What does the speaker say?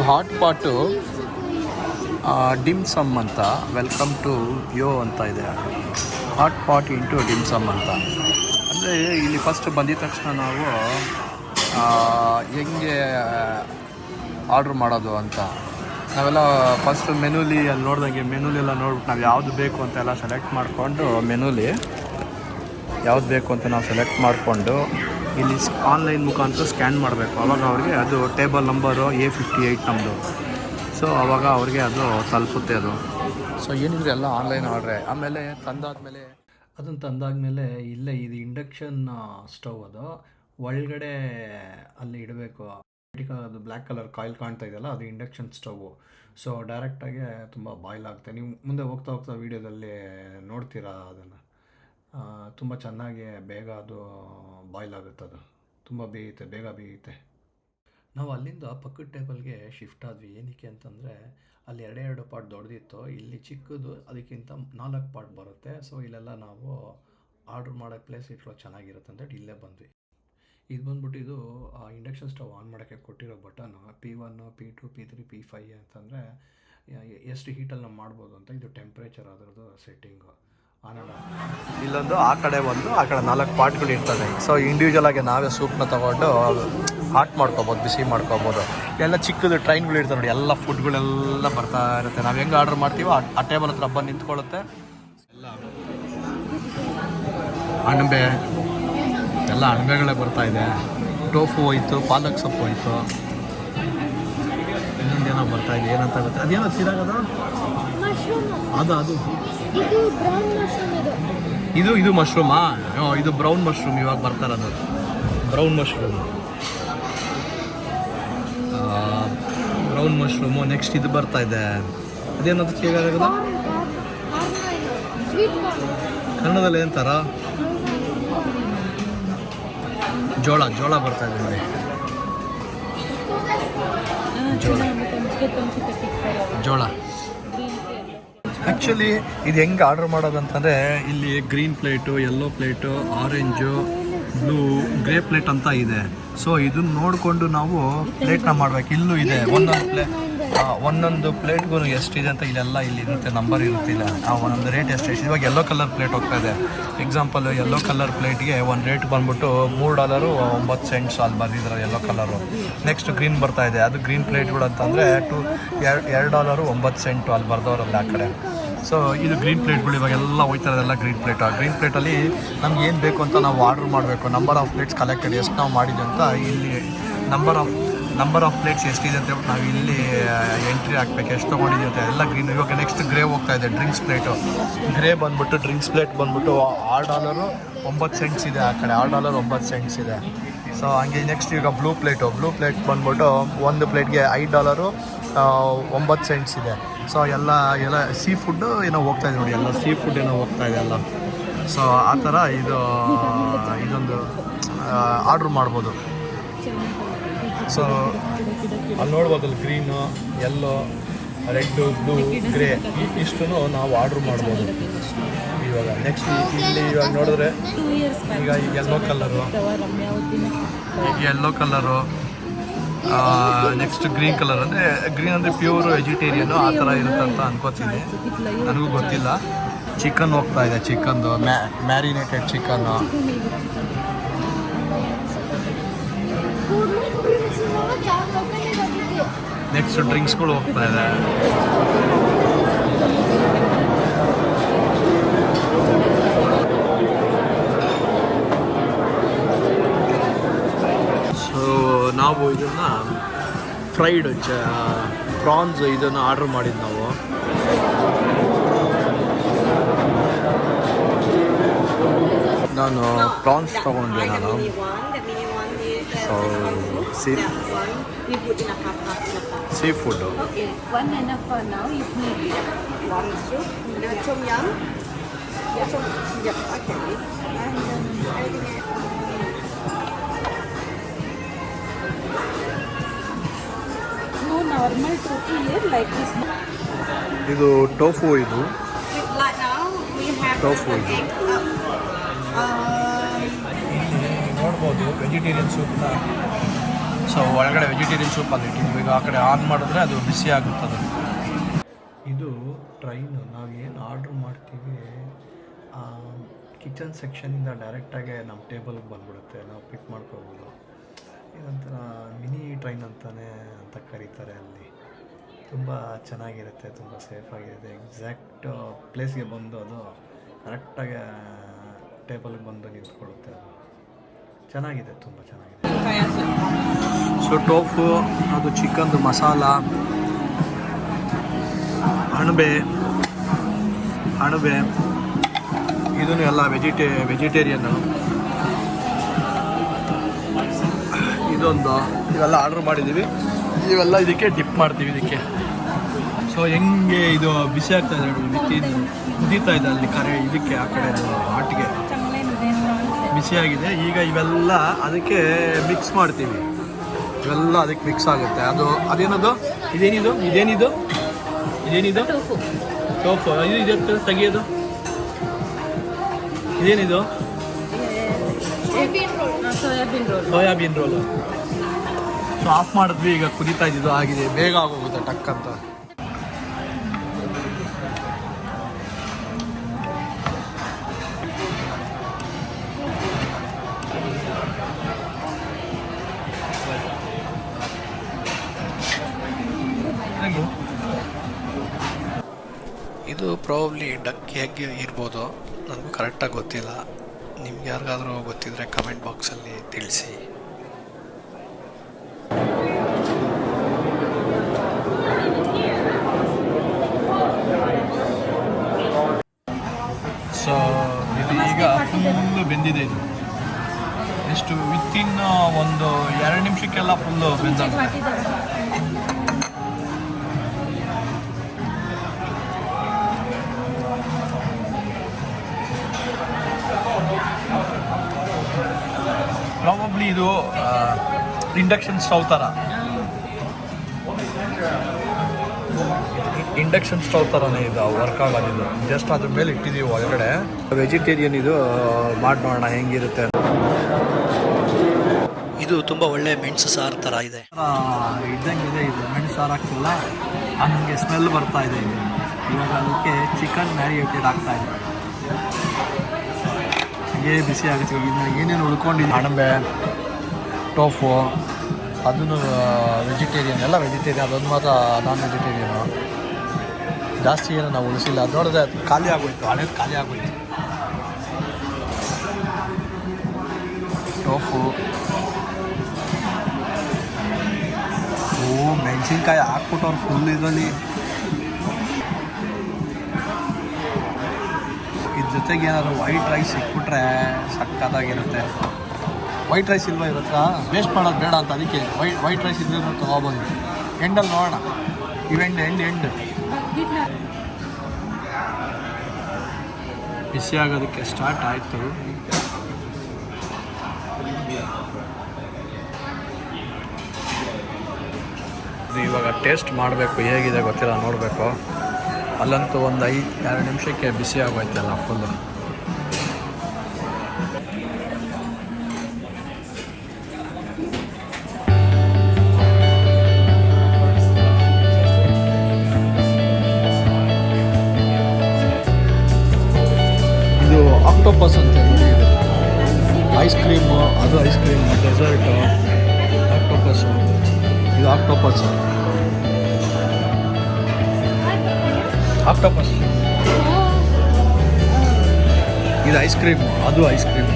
Hot pot dim sum ಅಂತ welcome to yo ಅಂತ ಇದೆ. Hot pot into dim sum ಅಂತ ಅಂದರೆ ಇಲ್ಲಿ ಫಸ್ಟ್ ಬಂದಿದ ತಕ್ಷಣ ನಾವು ಹೆಂಗೆ ಆರ್ಡ್ರ್ ಮಾಡೋದು ಅಂತ ನಾವೆಲ್ಲ ಫಸ್ಟ್ ಮೆನುಲಿ ಅಲ್ಲಿ ನೋಡ್ದಂಗೆ ಮೆನುಲಿ ಎಲ್ಲ ನೋಡ್ಬಿಟ್ಟು ನಾವು ಯಾವುದು ಬೇಕು ಅಂತೆಲ್ಲ ಸೆಲೆಕ್ಟ್ ಮಾಡಿಕೊಂಡು ಮೆನುಲಿ ಯಾವ್ದು ಬೇಕು ಅಂತ ನಾವು ಸೆಲೆಕ್ಟ್ ಮಾಡಿಕೊಂಡು ಇಲ್ಲಿ ಆನ್ಲೈನ್ ಮುಖಾಂತರ ಸ್ಕ್ಯಾನ್ ಮಾಡಬೇಕು. ಆವಾಗ ಅವ್ರಿಗೆ ಅದು ಟೇಬಲ್ ನಂಬರು A58 ನಮ್ಮದು. ಸೊ ಆವಾಗ ಅವ್ರಿಗೆ ಅದು ತಲುಪುತ್ತೆ ಅದು. ಸೊ ಏನಿದ್ರೆ ಎಲ್ಲ ಆನ್ಲೈನ್ ಆರ್ಡ್ರೆ. ಆಮೇಲೆ ಅದನ್ನು ತಂದಾದ್ಮೇಲೆ ಇಲ್ಲೇ ಇದು ಇಂಡಕ್ಷನ್ ಸ್ಟವ್ ಅದು ಒಳಗಡೆ ಅಲ್ಲಿ ಇಡಬೇಕು. ಅದು ಬ್ಲ್ಯಾಕ್ ಕಲರ್ ಕಾಯಿಲ್ ಕಾಣ್ತಾ ಇದೆಯಲ್ಲ ಅದು ಇಂಡಕ್ಷನ್ ಸ್ಟವ್. ಸೊ ಡೈರೆಕ್ಟಾಗಿ ತುಂಬ ಬಾಯ್ಲ್ ಆಗುತ್ತೆ. ನೀವು ಮುಂದೆ ಹೋಗ್ತಾ ವೀಡಿಯೋದಲ್ಲಿ ನೋಡ್ತೀರಾ ಅದನ್ನು. ತುಂಬ ಚೆನ್ನಾಗಿ ಬೇಗ ಅದು ಬಾಯ್ಲ್ ಆಗುತ್ತೆ. ಅದು ತುಂಬ ಬೇಗ ಬೇಯುತ್ತೆ. ನಾವು ಅಲ್ಲಿಂದ ಪಕ್ಕದ ಟೇಬಲ್ಗೆ ಶಿಫ್ಟ್ ಆದ್ವಿ. ಏನಕ್ಕೆ ಅಂತಂದರೆ ಅಲ್ಲಿ ಎರಡು ಪಾಟ್ ದೊಡ್ಡದಿತ್ತು, ಇಲ್ಲಿ ಚಿಕ್ಕದು ಅದಕ್ಕಿಂತ 4 ಪಾಟ್ ಬರುತ್ತೆ. ಸೊ ಇಲ್ಲೆಲ್ಲ ನಾವು ಆರ್ಡ್ರ್ ಮಾಡೋ ಪ್ಲೇಸ್ ಇಟ್ಕೊಳ್ಳೋ ಚೆನ್ನಾಗಿರುತ್ತೆ ಅಂತೇಳಿ ಇಲ್ಲೇ ಬಂದ್ವಿ. ಇದು ಬಂದ್ಬಿಟ್ಟು ಇದು ಇಂಡಕ್ಷನ್ ಸ್ಟವ್ ಆನ್ ಮಾಡೋಕ್ಕೆ ಕೊಟ್ಟಿರೋ button P1 P2 P3 P5 ಅಂತಂದರೆ ಎಷ್ಟು ಹೀಟಲ್ಲಿ ನಾವು ಮಾಡ್ಬೋದು ಅಂತ. ಇದು ಟೆಂಪ್ರೇಚರ್ ಅದರದ್ದು ಸೆಟ್ಟಿಂಗು ಆನ್ ಆ್ಯಂಡ್ ಆಫ್. ಇಲ್ಲೊಂದು ಆ ಕಡೆ ಒಂದು ಆ ಕಡೆ 4 ಪಾಟ್ಗಳು ಇರ್ತದೆ. ಸೊ ಇಂಡಿವಿಜುವಲಾಗಿ ನಾವೇ ಸೂಪ್ನ ತೊಗೊಂಡು ಹಾಟ್ ಮಾಡ್ಕೊಬೋದು, ಬಿಸಿ ಮಾಡ್ಕೊಬೋದು. ಎಲ್ಲ ಚಿಕ್ಕದು ಟ್ರೈನ್ಗಳು ಇರ್ತವೆ ನೋಡಿ, ಎಲ್ಲ ಫುಡ್ಗಳೆಲ್ಲ ಬರ್ತಾ ಇರುತ್ತೆ. ನಾವು ಹೆಂಗೆ ಆರ್ಡ್ರ್ ಮಾಡ್ತೀವೋ ಆ ಟೇಬಲ್ ಹತ್ರ ಬಂದು ನಿಂತ್ಕೊಳ್ಳುತ್ತೆ. ಎಲ್ಲ ಅಣಬೆ ಎಲ್ಲ ಅಣಬೆಗಳೇ ಬರ್ತಾ ಇದೆ. ಟೋಫು ಹೋಯ್ತು, ಪಾಲಕ್ ಸೊಪ್ಪು ಹೋಯ್ತು, ಇನ್ನೊಂದೇನೋ ಬರ್ತಾ ಇದೆ. ಏನಂತ ಆಗುತ್ತೆ ಅದೇನೋ ಸಿರಾಗದು ಅದು ಇದು ಮಶ್ರೂಮಾ? ಇದು ಬ್ರೌನ್ ಮಶ್ರೂಮ್ ಇವಾಗ ಬರ್ತಾ ಇರೋದು. ಬ್ರೌನ್ ಮಶ್ರೂಮು ನೆಕ್ಸ್ಟ್ ಇದು ಬರ್ತಾ ಇದೆ. ಅದೇನದು ಹೇಗಾಗದ ಕನ್ನಡದಲ್ಲಿ ಏನಂತಾರ? ಜೋಳ ಬರ್ತಾ ಇದೆ ನೋಡಿ. ಜೋಳ ಆ್ಯಕ್ಚುಲಿ ಇದು ಹೆಂಗೆ ಆರ್ಡ್ರ್ ಮಾಡೋದಂತಂದರೆ ಇಲ್ಲಿ green plate, yellow plate, orange, blue, grey plate ಅಂತ ಇದೆ. ಸೊ ಇದನ್ನು ನೋಡಿಕೊಂಡು ನಾವು ಪ್ಲೇಟ್ನ ಮಾಡ್ಬೇಕು. ಇಲ್ಲೂ ಇದೆ ಒಂದೊಂದು ಪ್ಲೇಟ್ಗೂ ಎಷ್ಟಿದೆ ಅಂತ ಇಲ್ಲೆಲ್ಲ ಇಲ್ಲಿ ಇರುತ್ತೆ, ನಂಬರ್ ಇರುತ್ತಿಲ್ಲ. ಒಂದೊಂದು ರೇಟ್ ಎಷ್ಟು. ಇವಾಗ ಯೆಲ್ಲೋ ಕಲರ್ ಪ್ಲೇಟ್ ಹೋಗ್ತಾ ಇದೆ. ಎಕ್ಸಾಂಪಲ್ ಯೆಲ್ಲೋ ಕಲರ್ ಪ್ಲೇಟ್ಗೆ ಒಂದು ರೇಟ್ ಬಂದ್ಬಿಟ್ಟು $3.09 ಅಲ್ಲಿ ಬರೆದಿದ್ದಾರೆ ಯೆಲ್ಲೋ ಕಲರು. ನೆಕ್ಸ್ಟ್ ಗ್ರೀನ್ ಬರ್ತಾ ಇದೆ, ಅದು ಗ್ರೀನ್ ಪ್ಲೇಟ್ಗಳು ಅಂತಂದರೆ $2.09 ಅಲ್ಲಿ ಬರ್ದವ್ರಲ್ಲ ಆ ಕಡೆ. ಸೊ ಇದು ಗ್ರೀನ್ ಪ್ಲೇಟ್ಗಳು ಇವಾಗೆಲ್ಲ ಹೋಗ್ತಾ ಇರೋದೆಲ್ಲ ಗ್ರೀನ್ ಪ್ಲೇಟ್. ಆ ಗ್ರೀನ್ ಪ್ಲೇಟಲ್ಲಿ ನಮ್ಗೆ ಏನು ಬೇಕು ಅಂತ ನಾವು ಆರ್ಡ್ರ್ ಮಾಡಬೇಕು. ನಂಬರ್ ಆಫ್ ಪ್ಲೇಟ್ಸ್ ಕಲೆಕ್ಟೆಡ್ ಎಷ್ಟು ನಾವು ಮಾಡಿದ್ವಿ ಅಂತ ಇಲ್ಲಿ ನಂಬರ್ ಆಫ್ ಪ್ಲೇಟ್ಸ್ ಎಷ್ಟಿದೆ ಅಂತ ಹೇಳ್ಬಿಟ್ಟು ನಾವು ಇಲ್ಲಿ ಎಂಟ್ರಿ ಹಾಕ್ಬೇಕು, ಎಷ್ಟು ತೊಗೊಂಡಿದ್ದೀವಿ ಅಂತ ಎಲ್ಲ ಗ್ರೀನ್. ಇವಾಗ ನೆಕ್ಸ್ಟ್ ಗ್ರೇ ಹೋಗ್ತಾ ಇದೆ, ಡ್ರಿಂಕ್ಸ್ ಪ್ಲೇಟು. ಗ್ರೇ ಬಂದ್ಬಿಟ್ಟು ಡ್ರಿಂಕ್ಸ್ ಪ್ಲೇಟ್ ಬಂದ್ಬಿಟ್ಟು $6.09 ಇದೆ ಆ ಕಡೆ, $6.09 ಇದೆ. ಸೊ ಹಂಗೆ ನೆಕ್ಸ್ಟ್ ಈಗ ಬ್ಲೂ ಪ್ಲೇಟ್ ಬಂದ್ಬಿಟ್ಟು ಒಂದು ಪ್ಲೇಟ್ಗೆ $5.09 ಇದೆ. ಸೊ ಎಲ್ಲ ಸೀ ಫುಡ್ಡು ಏನೋ ಹೋಗ್ತಾ ಇದೆ ನೋಡಿ, ಎಲ್ಲ ಸೀ ಫುಡ್ ಏನೋ ಹೋಗ್ತಾ ಇದೆ ಎಲ್ಲ. ಸೊ ಆ ಥರ ಇದೊಂದು ಆರ್ಡ್ರ್ ಮಾಡ್ಬೋದು. ಸೊ ಅಲ್ಲಿ ನೋಡ್ಬೋದಲ್ಲ green, yellow, red, blue, grey ಇಷ್ಟು ನಾವು ಆರ್ಡ್ರ್ ಮಾಡ್ಬೋದು. ಇವಾಗ ನೆಕ್ಸ್ಟ್ ಇಲ್ಲಿ ಇವಾಗ ನೋಡಿದ್ರೆ ಈಗ yellow colour next green colour ಅಂದರೆ ಪ್ಯೂರ್ ವೆಜಿಟೇರಿಯನು ಆ ಥರ ಇರುತ್ತೆ ಅಂತ ಅನ್ಕೋತೀನಿ, ನನಗೂ ಗೊತ್ತಿಲ್ಲ. ಚಿಕನ್ ಹೋಗ್ತಾ ಇದೆ, ಚಿಕನ್ದು ಮ್ಯಾರಿನೇಟೆಡ್ ಚಿಕನ್ನು. ನೆಕ್ಸ್ಟ್ ಡ್ರಿಂಕ್ಸ್ಗಳು ಹೋಗ್ತಾ ಇದೆ. ಸೊ ನಾವು ಇದನ್ನು ಫ್ರೈಡ್ ಪ್ರಾನ್ಸ್ ಇದನ್ನು ಆರ್ಡ್ರ್ ಮಾಡಿದ್ದು ನಾವು. ಪ್ರಾನ್ಸ್ ತೊಗೊಂಡೆ ನಾನು. ಸೊ ಸೀ ಫುಡ್ಡು ಇದು ಟೋಫು. ಇದು ನೋಡ್ಬೋದು ವೆಜಿಟೇರಿಯನ್ ಸೂಪ್ನ ಸೊ ಒಳಗಡೆ ವೆಜಿಟೇರಿಯನ್ ಸೂಪ್ ಅಲ್ಲಿ ಇಟ್ಟಿದ್ವಿ. ಈಗ ಆ ಕಡೆ ಆನ್ ಮಾಡಿದ್ರೆ ಅದು ಬಿಸಿ ಆಗುತ್ತದೆ. ಇದು ಟ್ರೈನು. ನಾವೇನು ಆರ್ಡ್ರ್ ಮಾಡ್ತೀವಿ ಕಿಚನ್ ಸೆಕ್ಷನಿಂದ ಡೈರೆಕ್ಟಾಗಿ ನಮ್ಮ ಟೇಬಲ್ಗೆ ಬಂದ್ಬಿಡುತ್ತೆ, ನಾವು ಪಿಕ್ ಮಾಡ್ಕೋಬೋದು. ಇದೊಂಥರ ಮಿನಿ ಟ್ರೈನ್ ಅಂತ ಕರೀತಾರೆ. ಅಲ್ಲಿ ತುಂಬ ಚೆನ್ನಾಗಿರುತ್ತೆ, ತುಂಬ ಸೇಫಾಗಿರುತ್ತೆ. ಎಕ್ಸಾಕ್ಟ್ ಪ್ಲೇಸ್ಗೆ ಬಂದು ಅದು ಕರೆಕ್ಟಾಗಿ ಟೇಬಲ್ಗೆ ಬಂದು ನಿಂತ್ಕೊಳ್ಳುತ್ತೆ. ಅದು ಚೆನ್ನಾಗಿದೆ, ತುಂಬ ಚೆನ್ನಾಗಿದೆ. ಸೊ ಟೋಫು, ಅದು ಚಿಕನ್ದು ಮಸಾಲ, ಅಣಬೆ ಇದನ್ನು ಎಲ್ಲ ವೆಜಿಟೇರಿಯನ್ನು. ಇದೊಂದು ಇವೆಲ್ಲ ಆರ್ಡ್ರ್ ಮಾಡಿದ್ದೀವಿ. ಇವೆಲ್ಲ ಇದಕ್ಕೆ ಡಿಪ್ ಮಾಡ್ತೀವಿ ಇದಕ್ಕೆ. ಸೊ ಹೆಂಗೆ ಇದು ಬಿಸಿ ಆಗ್ತಾ ಇದೆ ನೋಡಿ, ಕುದೀತಾ ಇದೆ ಅಲ್ಲಿ ಇದಕ್ಕೆ ಆ ಕಡೆ ಹಾಟಿಗೆ ಬಿಸಿಯಾಗಿದೆ. ಈಗ ಇವೆಲ್ಲ ಅದಕ್ಕೆ ಮಿಕ್ಸ್ ಮಾಡ್ತೀವಿ. ಇವೆಲ್ಲ ಅದಕ್ಕೆ ಮಿಕ್ಸ್ ಆಗುತ್ತೆ. ಅದೇನದು ಇದೇನಿದು ಟೋಫು. ಇದು ಇದಕ್ಕೆ ತೆಗಿಯೋದು ಇದೇನಿದು? Soybean roll. ಸೊ ಆಫ್ ಮಾಡಿದ್ವಿ. ಈಗ ಕುದೀತಾ ಇದ್ದಿದ್ದು ಆಗಿದೆ, ಬೇಗ ಆಗೋಗುತ್ತೆ ಟಕ್ ಅಂತ. ಇದು ಪ್ರಾಬಬ್ಲಿ ಡಕ್ ಹೇಗೆ ಇರ್ಬೋದು, ನನಗೂ ಕರೆಕ್ಟಾಗಿ ಗೊತ್ತಿಲ್ಲ. ನಿಮ್ಗೆ ಯಾರಿಗಾದರೂ ಗೊತ್ತಿದ್ರೆ ಕಮೆಂಟ್ ಬಾಕ್ಸಲ್ಲಿ ತಿಳಿಸಿ. ಸೊ ಇದು ಈಗ ಫುಲ್ಲು ಬೆಂದಿದೆ. ಇದು ಎಷ್ಟು ವಿತಿನ್ ಒಂದು 2 ನಿಮಿಷಕ್ಕೆಲ್ಲ ಫುಲ್ಲು ಬೆಂದಾಗುತ್ತೆ. ಪ್ರಾಬಬ್ಲಿ ಇದು ಇಂಡಕ್ಷನ್ ಸ್ಟವ್ ಥರನೇ ಇದು ವರ್ಕ್ ಆಗೋದಿಲ್ಲ. ಜಸ್ಟ್ ಅದ್ರ ಮೇಲೆ ಇಟ್ಟಿದ್ದೀವಿ ಒಳಗಡೆ. ವೆಜಿಟೇರಿಯನ್ ಇದು ಮಾಡಿ ನೋಡೋಣ ಹೆಂಗಿರುತ್ತೆ. ಇದು ತುಂಬ ಒಳ್ಳೆ ಮೆಣಸು ಸಾರು ಥರ ಇದೆ. ಇದ್ದಂಗಿದೆ ಇದು. ಮೆಣಸು ಸಾರು ಹಾಕ್ತಿಲ್ಲ, ಹಂಗೆ ಸ್ಮೆಲ್ ಬರ್ತಾ ಇದೆ. ಇದು ಇವಾಗ ಅದಕ್ಕೆ ಚಿಕನ್ ಮ್ಯಾರಿನೇಟೆಡ್ ಆಗ್ತಾ ಇದೆ. ಹಂಗೆ ಬಿಸಿ ಆಗುತ್ತೆ. ಇನ್ನು ಏನೇನು ಉಳ್ಕೊಂಡಿದೆ, ಅಣಬೆ, ಟೋಫು, ಅದನ್ನು ವೆಜಿಟೇರಿಯನ್, ಎಲ್ಲ ವೆಜಿಟೇರಿಯನ್. ಅದೊಂದು ಮಾತ್ರ ನಾನ್ ವೆಜಿಟೇರಿಯನು. ಜಾಸ್ತಿ ಏನು ನಾವು ಉಳಿಸಿಲ್ಲ. ಅದು ನೋಡಿದ್ರೆ ಅದು ಖಾಲಿ ಆಗೋಯ್ತು, ಹಳೇದು ಖಾಲಿ ಆಗೋಯ್ತು. ಟೋಫು, ಮೆಣಸಿನ್ಕಾಯಿ ಹಾಕ್ಬಿಟ್ಟವ್ರು ಫುಲ್ ಇದರಲ್ಲಿ. ಇದ್ರ ಜೊತೆಗೆ ಏನಾದ್ರು ವೈಟ್ ರೈಸ್ ಸಿಕ್ಬಿಟ್ರೆ ಸಕ್ಕತ್ತಾಗಿರುತ್ತೆ. ವೈಟ್ ರೈಸ್ ಇಲ್ವಾ ಇವ್ರ ಹತ್ರ? ವೇಸ್ಟ್ ಮಾಡೋದು ಬೇಡ ಅಂತ ಅದಕ್ಕೆ ವೈಟ್ ರೈಸ್ ಇದ್ರೆ ತೊಗೊಬಂದು ಎಂಡಲ್ಲಿ ನೋಡೋಣ. ಎಂಡ್ ಬಿಸಿ ಆಗೋದಕ್ಕೆ ಸ್ಟಾರ್ಟ್ ಆಯಿತು. ಇವಾಗ ಟೇಸ್ಟ್ ಮಾಡಬೇಕು, ಹೇಗಿದೆ ಗೊತ್ತಿಲ್ಲ, ನೋಡಬೇಕು. ಅಲ್ಲಂತೂ ಒಂದು 2 ನಿಮಿಷಕ್ಕೆ ಬಿಸಿ ಆಗೋಯ್ತಲ್ಲ ಫುಲ್ಲು. ಇದು ಆಕ್ಟೋಪಸ್ ಅಂತ ನೋಡಿ. ಇದು ಐಸ್ ಕ್ರೀಮು, ಅದು ಐಸ್ ಕ್ರೀಮ್, ಡೆಸರ್ಟು, ಆಕ್ಟೋಪಸ್ಸು. ಇದು ಆಕ್ಟೋಪಸ್ ಇದು ಐಸ್ ಕ್ರೀಮ್, ಅದು ಐಸ್ ಕ್ರೀಮ್.